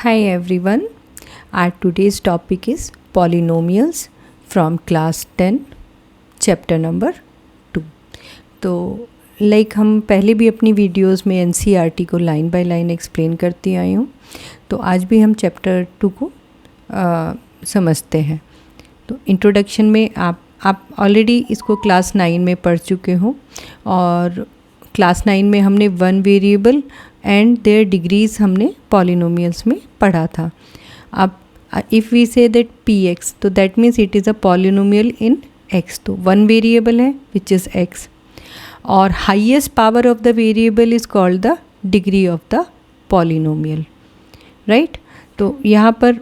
Hi everyone, our today's topic is polynomials from class 10 chapter number 2। तो हम पहले भी अपनी वीडियोस में एनसीईआरटी को लाइन बाय लाइन एक्सप्लेन करती आई हूँ, तो आज भी हम चैप्टर 2 को समझते हैं। तो इंट्रोडक्शन में आप ऑलरेडी इसको क्लास 9 में पढ़ चुके हो और क्लास 9 में हमने one variable and their degrees हमने पॉलिनोमियल्स में पढ़ा था। अब if we say that p x, तो that means it is a polynomial in x. तो वन वेरिएबल है विच इज़ एक्स और highest power of the variable is called the degree of the polynomial, right. तो यहाँ पर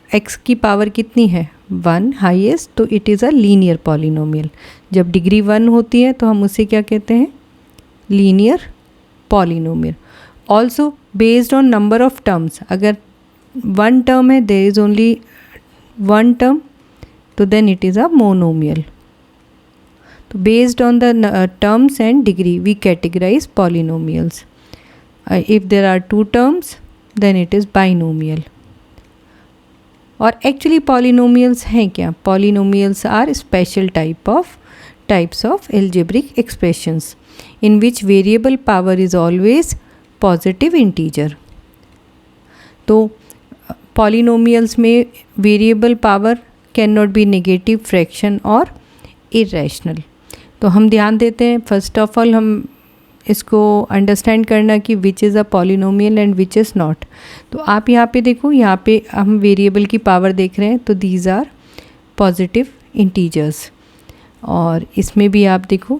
x की power कितनी है, 1 हाईएस्ट, तो it is a linear polynomial. जब डिग्री 1 होती है तो हम उसे क्या कहते हैं, linear polynomial. Also based on number of terms, अगर 1 टर्म है, देयर इज़ ओनली 1 टर्म, तो then it is a monomial. तो based on the terms and degree we categorise polynomials. If there are 2 terms then it is binomial. और actually polynomials हैं क्या, polynomials are special types of algebraic expressions in which variable power is always positive integer। तो polynomials में variable power can not be negative, fraction और irrational. तो हम ध्यान देते हैं, फर्स्ट ऑफ ऑल हम इसको अंडरस्टैंड करना कि which is a polynomial and which is not. तो आप यहाँ पे देखो, यहाँ पे हम वेरिएबल की पावर देख रहे हैं, तो दीज आर पॉजिटिव इंटीजर्स। और इसमें भी आप देखो,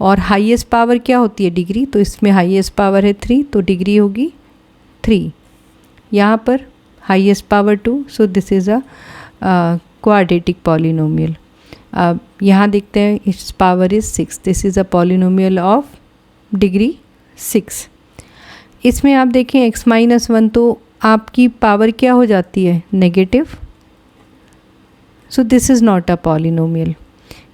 और हाईएस्ट पावर क्या होती है, डिग्री। तो इसमें हाईएस्ट पावर है 3, तो डिग्री होगी 3। यहाँ पर highest power 2, so this is a quadratic polynomial. अब यहाँ देखते हैं, it's power is 6, this is a polynomial of degree 6। इसमें आप देखें x-1, तो आपकी पावर क्या हो जाती है, negative. So this is not a polynomial.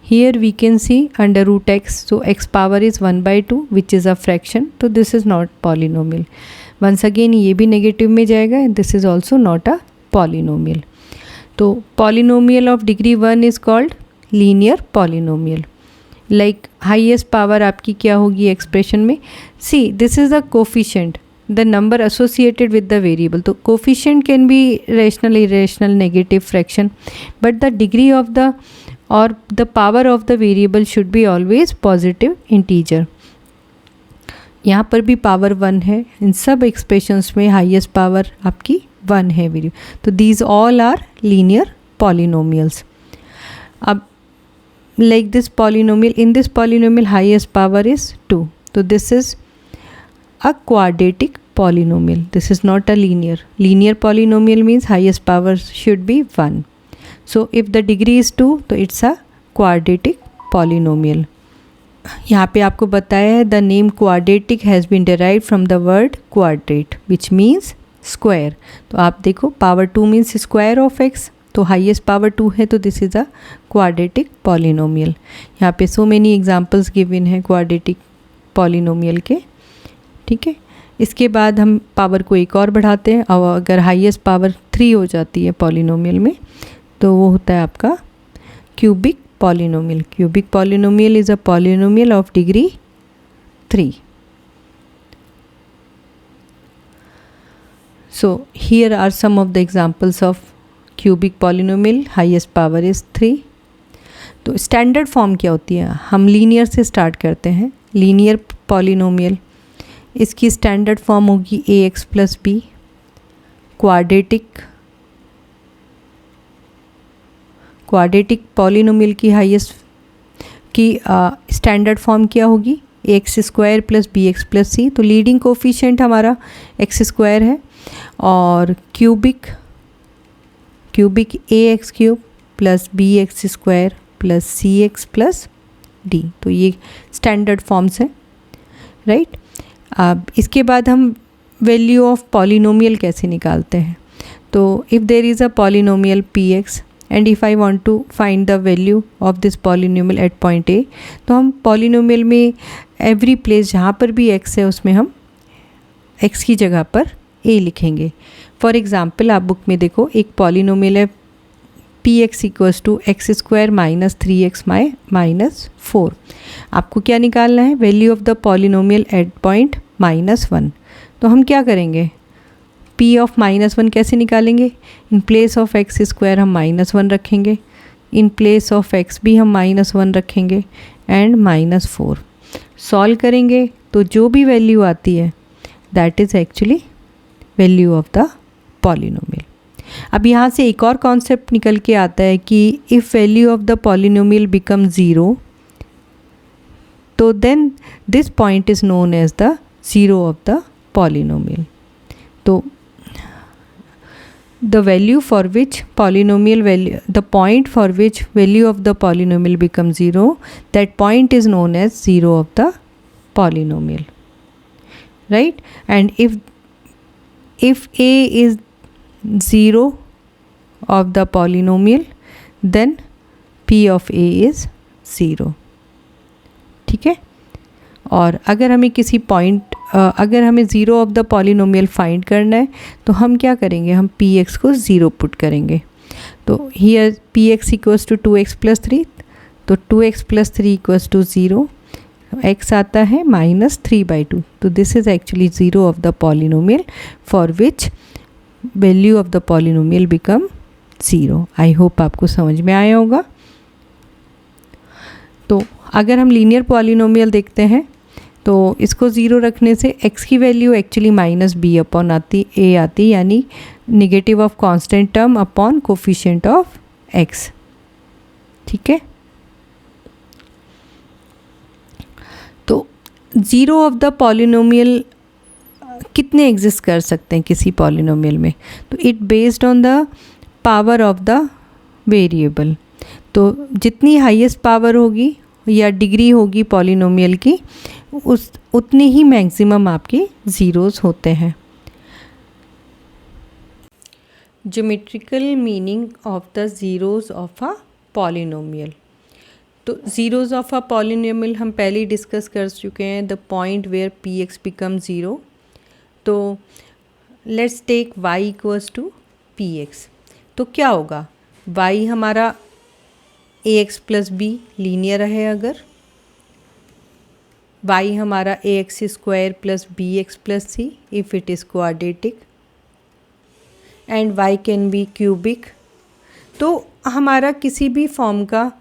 Here we can see under root x, so x power is 1/2 which is a fraction, so this is not polynomial. Once again ये भी negative में जाएगा, this is also not a polynomial. तो polynomial of degree 1 is called linear polynomial. Like highest power आपकी क्या होगी expression में, see this is the coefficient, the number associated with the variable. तो coefficient can be rational, irrational, negative, fraction, but the degree of the or the power of the variable should be always positive integer। यहाँ पर भी power 1 है, इन सब expressions में highest power आपकी 1 है variable. तो these all are linear polynomials. अब like this polynomial, in this polynomial highest power is 2, तो this is a quadratic polynomial. This is not a linear. Linear polynomial means highest power should be 1. So if the degree is 2, तो it's a quadratic polynomial। यहाँ पे आपको बताया है, the name quadratic has been derived from the word quadrate which means square। तो आप देखो, power 2 means square of x, तो highest power 2 है, तो this is a quadratic polynomial। यहाँ पे so many examples given हैं quadratic polynomial के, ठीक है। इसके बाद हम पावर को एक और बढ़ाते हैं, और अगर हाईएस्ट पावर 3 हो जाती है पॉलिनोमियल में, तो वो होता है आपका cubic polynomial. Cubic polynomial is a polynomial of degree 3। So here are some of the examples of cubic polynomial, highest power is 3। तो स्टैंडर्ड फॉर्म क्या होती है, हम लीनियर से स्टार्ट करते हैं। लीनियर पॉलिनोमियल, इसकी स्टैंडर्ड फॉर्म होगी ax + b। क्वाड्रेटिक पॉलिनोमियल की हाईएस्ट की स्टैंडर्ड फॉर्म क्या होगी, ax² + bx + c। तो लीडिंग कोफिशिएंट हमारा x² है, और cubic ax³ + bx² + cx + d। तो ये स्टैंडर्ड फॉर्म्स हैं, राइट। अब इसके बाद हम वैल्यू ऑफ पॉलिनोमियल कैसे निकालते हैं। तो if there is a polynomial px and if I want to find the value of this polynomial at point a, तो हम पॉलिनोमियल में एवरी प्लेस जहाँ पर भी x है उसमें हम x की जगह पर ए लिखेंगे। फॉर एग्ज़ाम्पल आप बुक में देखो, एक पॉलिनोमियल है P X equals to X square minus 3x minus 4। आपको क्या निकालना है? Value of the polynomial at point -1। तो हम क्या करेंगे? p ऑफ -1 कैसे निकालेंगे? In place of x square हम -1 रखेंगे, इन प्लेस ऑफ x भी हम -1 रखेंगे एंड -4। सॉल्व करेंगे तो जो भी वैल्यू आती है that is actually value of the polynomial. अब यहाँ से एक और कॉन्सेप्ट निकल के आता है कि if value of the polynomial become 0 तो then this point is known as the zero of the polynomial. तो the value for which polynomial value, the point for which value of the polynomial becomes 0, that point is known as zero of the polynomial, right? And if a is 0 of the polynomial, then p of a is 0, ठीक है। और अगर हमें किसी point अगर हमें zero of the polynomial find करना है तो हम क्या करेंगे? हम पी एक्स को ज़ीरो पुट करेंगे। तो here P X equals to 2x + 3, तो 2x + 3 इक्वल्स टू 0, x आता है -3/2। तो this is actually zero of the polynomial for which value of the polynomial become 0। I hope आपको समझ में आया होगा। तो अगर हम लीनियर पॉलिनोमियल देखते हैं तो इसको 0 रखने से x की वैल्यू एक्चुअली -b/a आती, यानी negative of constant term upon coefficient of x, ठीक है। तो ज़ीरो ऑफ द पॉलिनोमियल कितने एग्जिस्ट कर सकते हैं किसी पॉलिनोमियल में? तो it based on the power of the variable. तो जितनी हाईएस्ट पावर होगी या डिग्री होगी पॉलिनोमियल की, उतने ही मैक्सिमम आपके ज़ीरोज़ होते हैं। Geometrical meaning of the zeros of a polynomial. तो ज़ीरोज़ ऑफ अ पॉलिनोमियल हम पहले ही डिस्कस कर चुके हैं, the point where P X become 0। तो let's take y equals to P x. तो क्या होगा? y हमारा ax + b लीनियर है, अगर y हमारा ax² + bx + c if it is quadratic and y can be cubic. तो हमारा किसी भी फॉर्म का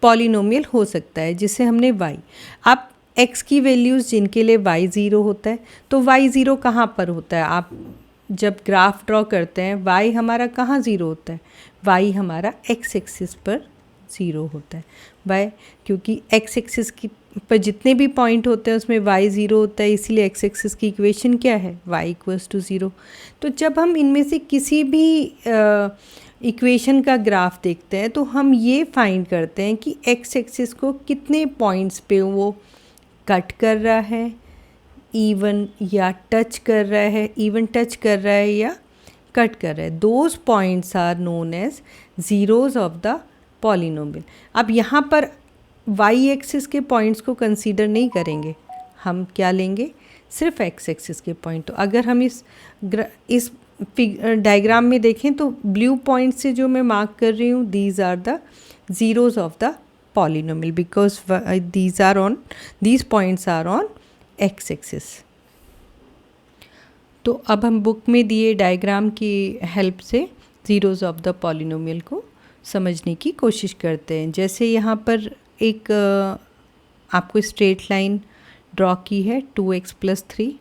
पॉलिनोमियल हो सकता है जिसे हमने y, अब x की वैल्यूज़ जिनके लिए y 0 होता है, तो y 0 कहाँ पर होता है? आप जब ग्राफ ड्रॉ करते हैं y हमारा कहाँ 0 होता है? y हमारा x एक्सिस पर 0 होता है। y क्योंकि x एक्सिस की पर जितने भी पॉइंट होते हैं उसमें y 0 होता है, इसीलिए x एक्सिस की इक्वेशन क्या है? y equals to 0। तो जब हम इनमें से किसी भी इक्वेशन का ग्राफ देखते हैं तो हम ये फाइंड करते हैं कि x एक्सिस को कितने पॉइंट्स पे वो कट कर रहा है, इवन या टच कर रहा है, इवन टच कर रहा है या कट कर रहा है। Those points are known as zeros of the polynomial. अब यहाँ पर y एक्सिस के पॉइंट्स को कंसीडर नहीं करेंगे, हम क्या लेंगे? सिर्फ x एक्सिस के पॉइंट। तो अगर हम इस डायग्राम में देखें तो ब्लू पॉइंट से जो मैं मार्क कर रही हूँ, these are the zeros of the polynomial because these points are on x axis. तो अब हम बुक में दिए डायग्राम की हेल्प से ज़ीरोज़ ऑफ द पॉलिनोमियल को समझने की कोशिश करते हैं। जैसे यहाँ पर एक आपको स्ट्रेट लाइन ड्रॉ की है 2x + 3,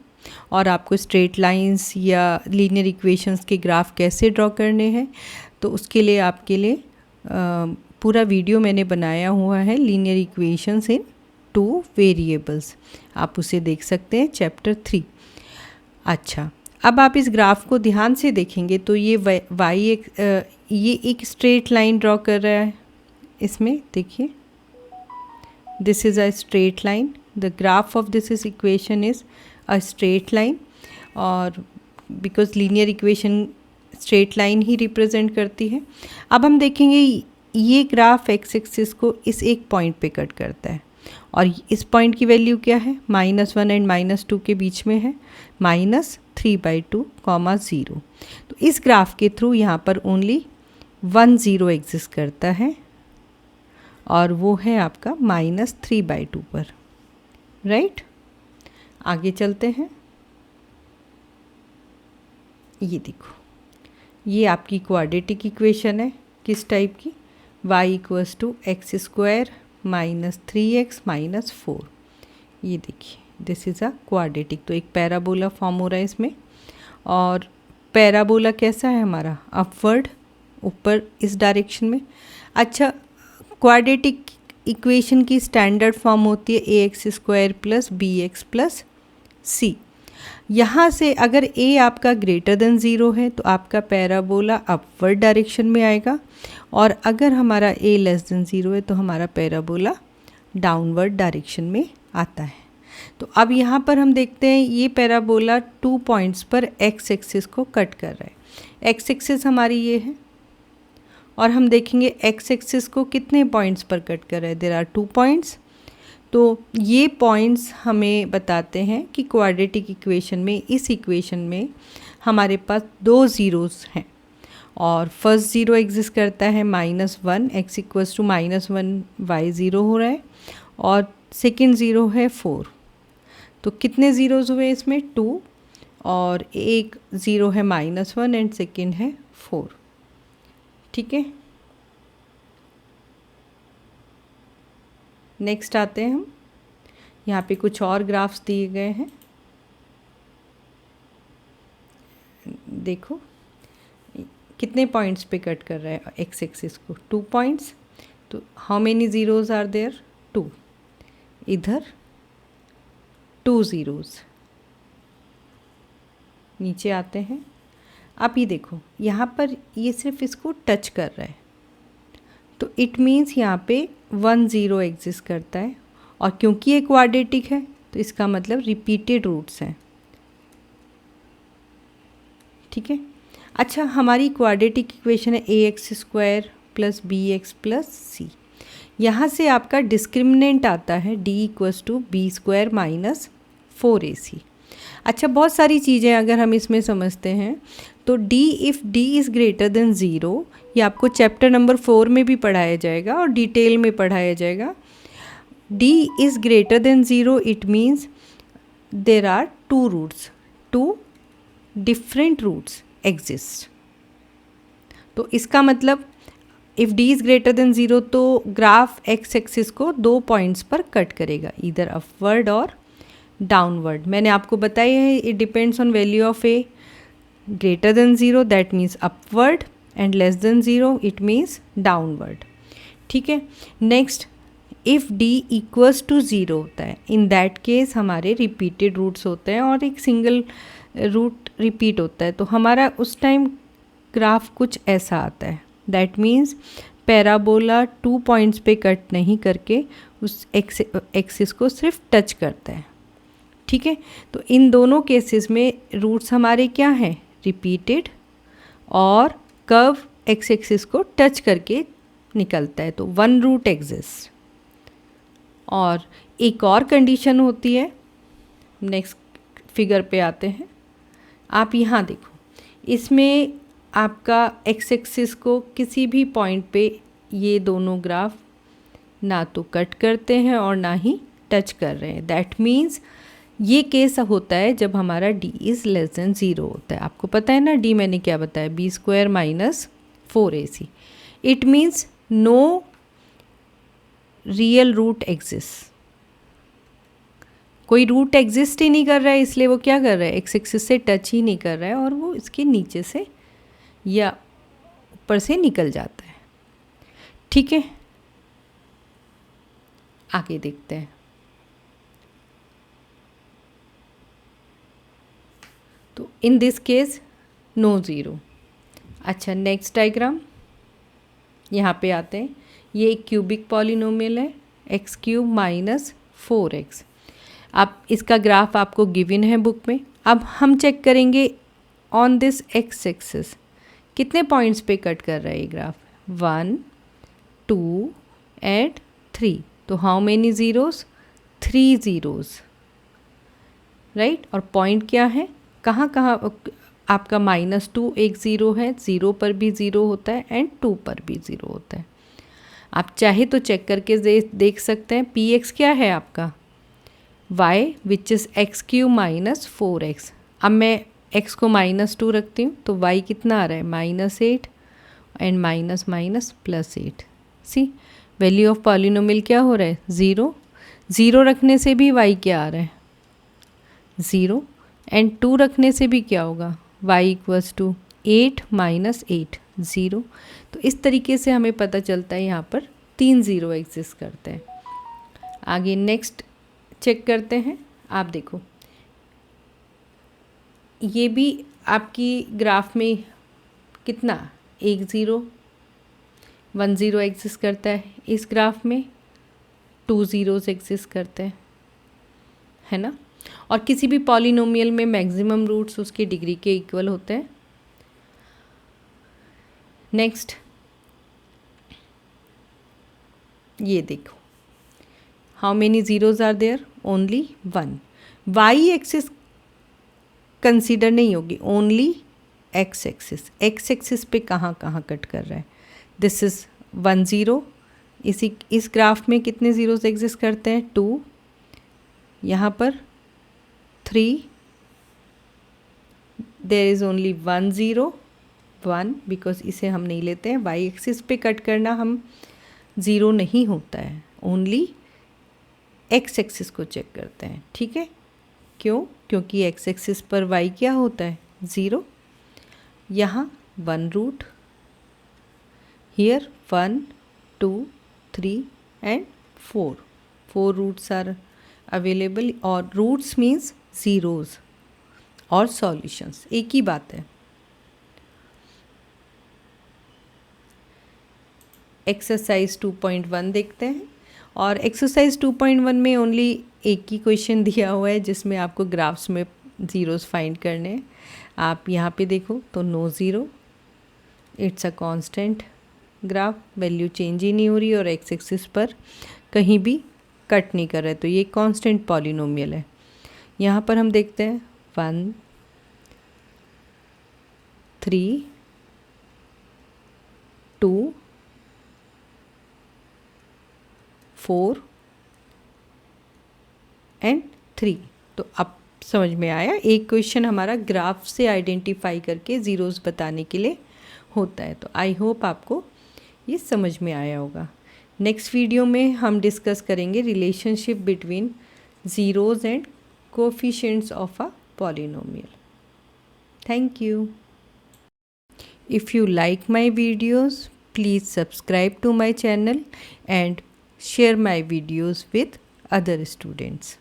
और आपको स्ट्रेट लाइंस या लीनियर इक्वेशंस के ग्राफ कैसे ड्रॉ करने हैं, तो उसके लिए आपके लिए पूरा वीडियो मैंने बनाया हुआ है, लीनियर इक्वेशंस इन 2 वेरिएबल्स। आप उसे देख सकते हैं, चैप्टर 3। अच्छा, अब आप इस ग्राफ को ध्यान से देखेंगे तो ये एक स्ट्रेट लाइन ड्रॉ कर रहा है। इसमें देखिए, this is a straight line, the graph of this equation is a straight line, और because linear equation straight line ही रिप्रेजेंट करती है। अब हम देखेंगे ये ग्राफ x एक्सिस को इस एक पॉइंट पे कट करता है, और इस पॉइंट की वैल्यू क्या है, -1 एंड -2 के बीच में है, -3/2, 0। तो इस ग्राफ के थ्रू यहाँ पर ओनली 1 0 एग्जिस्ट करता है और वो है आपका -3/2 पर, राइट। आगे चलते हैं। ये देखो, ये आपकी क्वाड्रेटिक इक्वेशन है, किस टाइप की, y = x² - 3x - 4। ये देखिए, दिस इज़ अ क्वाड्रेटिक। तो एक पैराबोला फॉर्म हो रहा है इसमें, और पैराबोला कैसा है हमारा, अपवर्ड, ऊपर इस डायरेक्शन में। अच्छा, क्वाड्रेटिक इक्वेशन की स्टैंडर्ड फॉर्म होती है ax² + bx + c। यहाँ से अगर a आपका ग्रेटर देन 0 है तो आपका पैराबोला अपवर्ड डायरेक्शन में आएगा, और अगर हमारा a लेस देन 0 है तो हमारा पैराबोला डाउनवर्ड डायरेक्शन में आता है। तो अब यहाँ पर हम देखते हैं ये पैराबोला 2 पॉइंट्स पर x एक्सिस को कट कर रहा है। x एक्सिस हमारी ये है, और हम देखेंगे x एक्सिस को कितने पॉइंट्स पर कट कर रहा है, देयर आर 2 पॉइंट्स। तो ये पॉइंट्स हमें बताते हैं कि क्वाड्रेटिक इक्वेशन में, इस इक्वेशन में हमारे पास 2 ज़ीरोज़ हैं, और फर्स्ट ज़ीरो एग्जिस्ट करता है -1, x = -1 y 0 हो रहा है, और सेकेंड ज़ीरो है 4। तो कितने ज़ीरोज़ हुए इसमें, 2, और एक ज़ीरो है -1 एंड सेकेंड है 4, ठीक है। नेक्स्ट आते हैं हम, यहाँ पे कुछ और ग्राफ्स दिए गए हैं। देखो कितने पॉइंट्स पे कट कर रहा है x एक्सिस को, 2 पॉइंट्स। तो how many zeros are there, 2। इधर 2 ज़ीरोज़। नीचे आते हैं। अब ये देखो, यहाँ पर ये सिर्फ इसको टच कर रहा है, तो इट मीन्स यहाँ पे 1 0 एग्जिस्ट करता है, और क्योंकि ये क्वाड्रेटिक है तो इसका मतलब रिपीटेड रूट्स हैं, ठीक है। अच्छा, हमारी क्वाड्रेटिक इक्वेशन है ax² + bx + c। यहाँ से आपका डिस्क्रिमिनेंट आता है d = b² - 4ac। अच्छा, बहुत सारी चीज़ें अगर हम इसमें समझते हैं तो d, if d is greater than 0, ये आपको चैप्टर नंबर 4 में भी पढ़ाया जाएगा और डिटेल में पढ़ाया जाएगा। d is greater than 0, it means there are 2 roots, 2 different roots exist. तो इसका मतलब if d is greater than 0 तो ग्राफ x एक्सिस को 2 पॉइंट्स पर कट करेगा, इधर अपवर्ड और डाउनवर्ड। मैंने आपको बताया है it depends on value of a। Greater than 0 that means upward, and less than 0 it means downward, ठीक है। नेक्स्ट, इफ़ d = 0 होता है, इन दैट केस हमारे रिपीटेड रूट्स होते हैं और एक सिंगल रूट रिपीट होता है, तो हमारा उस टाइम ग्राफ कुछ ऐसा आता है। दैट मीन्स पैराबोला 2 पॉइंट्स पे कट नहीं करके उस एक्सिस को सिर्फ टच करता है, ठीक है। तो इन दोनों केसेस में रूट्स हमारे क्या हैं, रिपीटेड, और कर्व एक्स एक्सिस को टच करके निकलता है, तो 1 रूट एग्जिस्ट। और एक और कंडीशन होती है, नेक्स्ट फिगर पे आते हैं। आप यहाँ देखो, इसमें आपका एक्स एक्सिस को किसी भी पॉइंट पे ये दोनों ग्राफ ना तो कट करते हैं और ना ही टच कर रहे हैं। दैट मीन्स ये केस होता है जब हमारा d इज़ लेस देन 0 होता है। आपको पता है ना d मैंने क्या बताया, b² - 4ac। It means no real root exist, कोई रूट एग्जिस्ट ही नहीं कर रहा है, इसलिए वो क्या कर रहा है, एक्स एक्सिस से टच ही नहीं कर रहा है और वो इसके नीचे से या ऊपर से निकल जाता है, ठीक है। आगे देखते हैं। तो in this case no zero. अच्छा, नेक्स्ट डायग्राम यहाँ पे आते हैं। ये एक क्यूबिक पॉलिनोमियल है x³ - 4x। अब इसका ग्राफ आपको गिवन है बुक में। अब हम चेक करेंगे ऑन दिस x एक्सिस कितने पॉइंट्स पे कट कर रहा है ये ग्राफ, 1 2 एंड 3। तो how many zeros, 3 zeros, right. और पॉइंट क्या है, कहाँ कहाँ आपका -2 एक ज़ीरो है, 0 पर भी ज़ीरो होता है एंड 2 पर भी ज़ीरो होता है। आप चाहे तो चेक करके देख सकते हैं। पी एक्स क्या है आपका, y which is x³ minus 4x। अब मैं x को -2 रखती हूँ तो y कितना आ रहा है, -8 and minus minus +8। See value of polynomial क्या हो रहा है, 0। 0 रखने से भी y क्या आ रहा है, 0 एंड 2 रखने से भी क्या होगा, y इक्वल्स टू 8 माइनस 8, 0। तो इस तरीके से हमें पता चलता है यहाँ पर 3 ज़ीरो एग्जिस्ट करते हैं। आगे नेक्स्ट चेक करते हैं। आप देखो ये भी आपकी ग्राफ में कितना, 1 ज़ीरो 1 ज़ीरो एग्जिस्ट करता है, इस ग्राफ में 2 ज़ीरोज़ एग्जिस्ट करते हैं, है ना। और किसी भी पॉलिनोमियल में मैक्सिमम रूट्स उसकी डिग्री के इक्वल होते हैं। नेक्स्ट ये देखो, how many zeros are there, only 1। Y axis consider नहीं होगी, only X axis. X axis पे कहाँ कहाँ कट कर रहा है, दिस इज़ 1 ज़ीरो। इस ग्राफ में कितने ज़ीरोज़ एग्जिस्ट करते हैं, 2। यहाँ पर 3, there is only 1 zero 1, because इसे हम नहीं लेते हैं। वाई एक्सिस पे कट करना हम ज़ीरो नहीं होता है, ओनली एक्स एक्सिस को चेक करते हैं, ठीक है। क्यों, क्योंकि एक्स एक्सिस पर वाई क्या होता है, 0। यहाँ 1 root, here 1 2 3 and 4 roots are available. और रूट्स मीन्स ज़ीरोज़ और सॉल्यूशंस, एक ही बात है। एक्सरसाइज 2.1 देखते हैं। और एक्सरसाइज 2.1 में ओनली एक ही क्वेश्चन दिया हुआ है जिसमें आपको ग्राफ्स में ज़ीरोज़ फाइंड करने हैं। आप यहाँ पे देखो तो no zero, it's a constant graph, value change ही नहीं हो रही और एक्स एक्सिस पर कहीं भी कट नहीं कर रहा है, तो ये कांस्टेंट पॉलिनोमियल है। यहाँ पर हम देखते हैं 1 3 2 4 एंड 3। तो अब समझ में आया, एक क्वेश्चन हमारा ग्राफ से आइडेंटिफाई करके ज़ीरोज़ बताने के लिए होता है। तो आई होप आपको ये समझ में आया होगा। नेक्स्ट वीडियो में हम डिस्कस करेंगे relationship between zeros and coefficients of a polynomial. Thank you. If you like my videos, please subscribe to my channel and share my videos with other students.